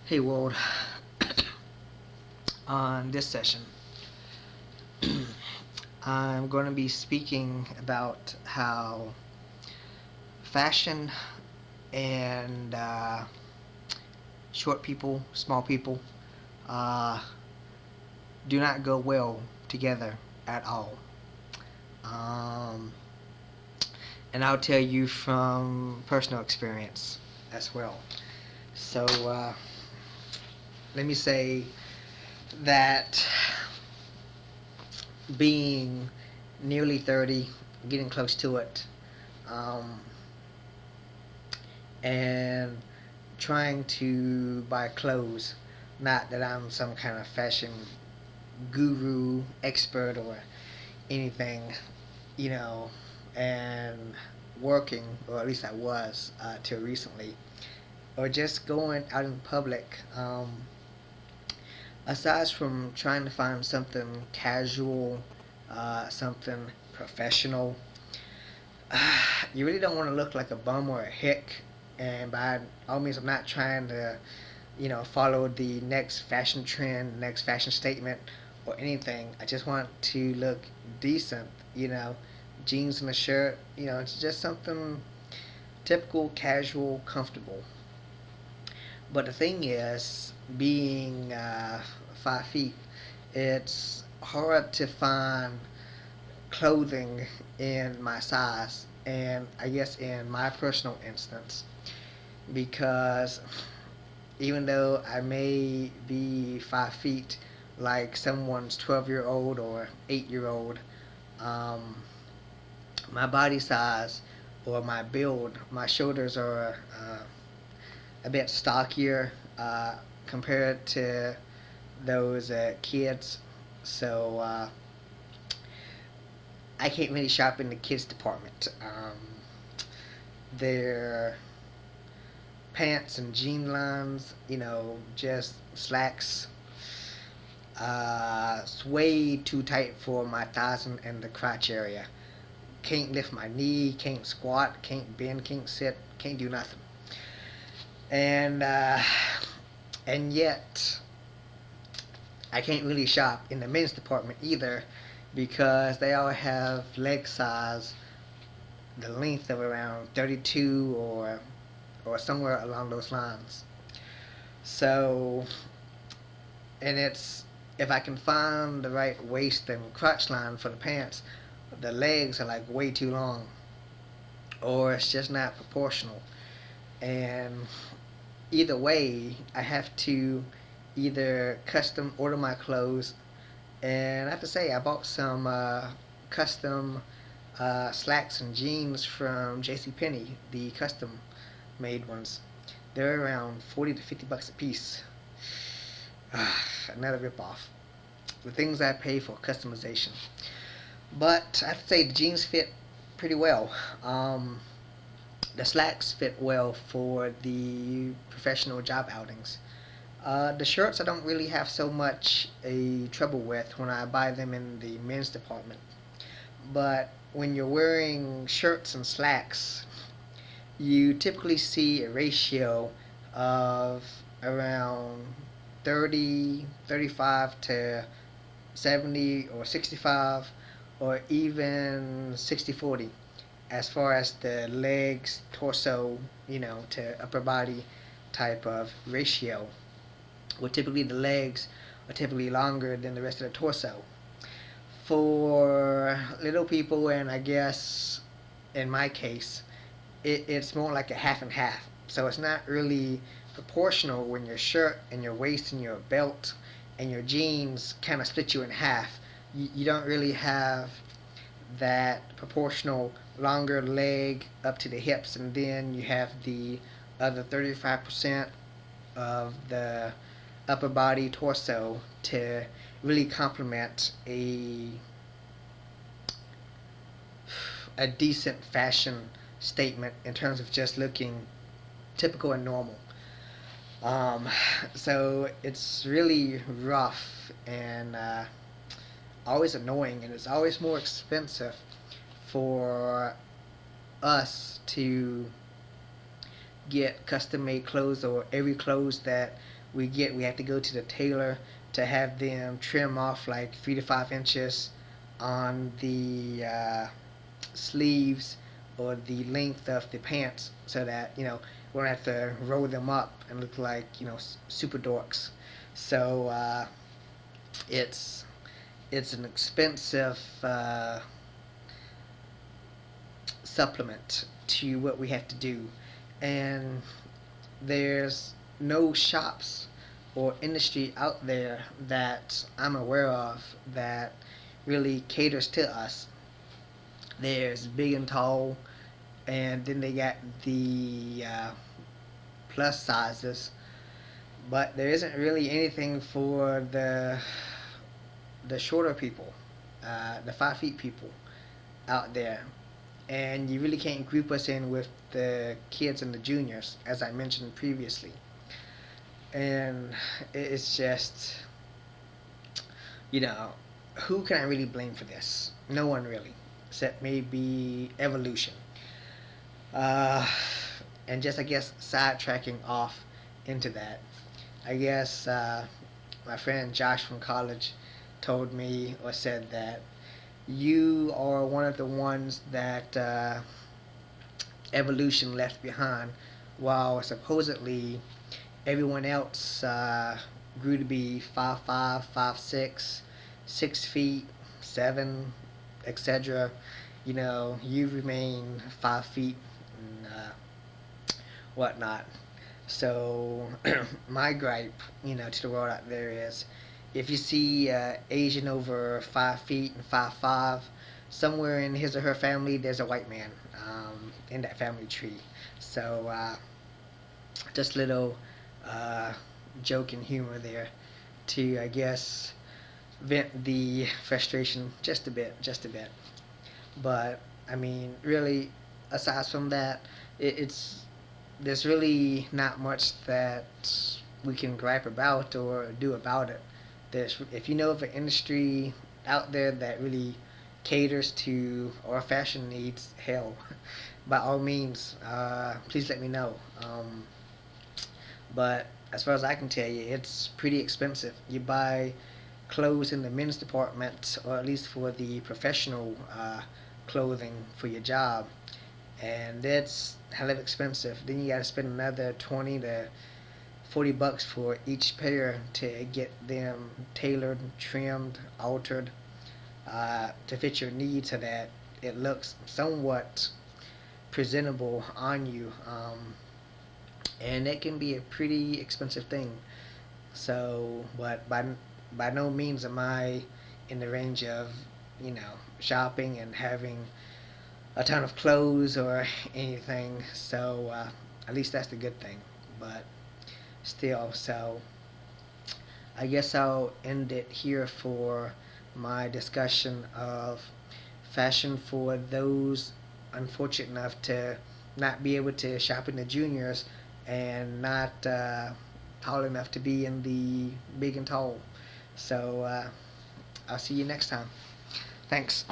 Hey world, on this session, I'm going to be speaking about how fashion and short people, small people, uh, do not go well together at all. Um, and I'll tell you from personal experience as well. So let me say that being nearly 30, getting close to it, um, and trying to buy clothes. Not that I'm some kind of fashion guru, expert, or anything, you know, and working, or at least I was till recently, or just going out in public. Aside from trying to find something casual, something professional, you really don't want to look like a bum or a hick. And by all means, I'm not trying to follow the next fashion trend, next fashion statement, or anything. I just want to look decent, jeans and a shirt, it's just something typical, casual, comfortable. But the thing is, being 5 feet, it's hard to find clothing in my size, and I guess in my personal instance, because even though I may be 5 feet, like someone's 12-year-old or 8-year-old, um, my body size or my build, my shoulders are a bit stockier compared to those kids. So I can't really shop in the kids department. Their pants and jean lines, just slacks. It's way too tight for my thighs and the crotch area. Can't lift my knee, can't squat, can't bend, can't sit, can't do nothing. And yet I can't really shop in the men's department either, because they all have leg size the length of around 32 or somewhere along those lines. So, and it's, if I can find the right waist and crotch line for the pants, the legs are like way too long, or it's just not proportional. And either way, I have to either custom order my clothes, and I have to say I bought some custom slacks and jeans from JCPenney, the custom made ones. They're around 40 to 50 bucks a piece. Another ripoff. The things I pay for customization. But I have to say the jeans fit pretty well. The slacks fit well for the professional job outings. The shirts I don't really have so much a trouble with when I buy them in the men's department. But when you're wearing shirts and slacks, you typically see a ratio of around 30, 35 to 70 or 65, or even 60-40 as far as the legs, torso, to upper body type of ratio. Well, typically the legs are typically longer than the rest of the torso. For little people, and I guess in my case, it's more like a half and half. So it's not really proportional when your shirt and your waist and your belt and your jeans kind of split you in half. You don't really have that proportional longer leg up to the hips, and then you have the other 35% of the upper body torso to really complement a decent fashion statement in terms of just looking typical and normal. Um, so it's really rough and always annoying, and it's always more expensive for us to get custom made clothes, or every clothes that we have to go to the tailor to have them trim off like 3 to 5 inches on the sleeves or the length of the pants, so that we don't have to roll them up and look like super dorks. So it's it's an expensive supplement to what we have to do, and there's no shops or industry out there that I'm aware of that really caters to us. There's Big and Tall, and then they got the plus sizes, but there isn't really anything for the shorter people, the 5 feet people out there, and you really can't group us in with the kids and the juniors, as I mentioned previously. And it's just, you know, who can I really blame for this? No one really, except maybe evolution. Uh, and just, I guess, sidetracking off into that, I guess my friend Josh from college told me or said that you are one of the ones that evolution left behind, while supposedly everyone else grew to be 5'5", 5'6", 6 feet, 7, etc. You remain 5 feet and whatnot. So my gripe, to the world out there is, if you see Asian over 5 feet and 5'5", somewhere in his or her family, there's a white man in that family tree. So just little uh, joke and humor there to, I guess, vent the frustration just a bit, just a bit. But I mean, really, aside from that, it's there's really not much that we can gripe about or do about it. If you know of an industry out there that really caters to our fashion needs, hell, by all means, please let me know. But as far as I can tell you, it's pretty expensive. You buy clothes in the men's department, or at least for the professional clothing for your job, and that's hell of expensive. Then you got to spend another 20 to $40 for each pair to get them tailored, trimmed, altered to fit your needs, so that it looks somewhat presentable on you. And it can be a pretty expensive thing. So, but by no means am I in the range of shopping and having a ton of clothes or anything. So at least that's the good thing. But still, so I guess I'll end it here for my discussion of fashion for those unfortunate enough to not be able to shop in the juniors, and not tall enough to be in the Big and Tall. So I'll see you next time. Thanks.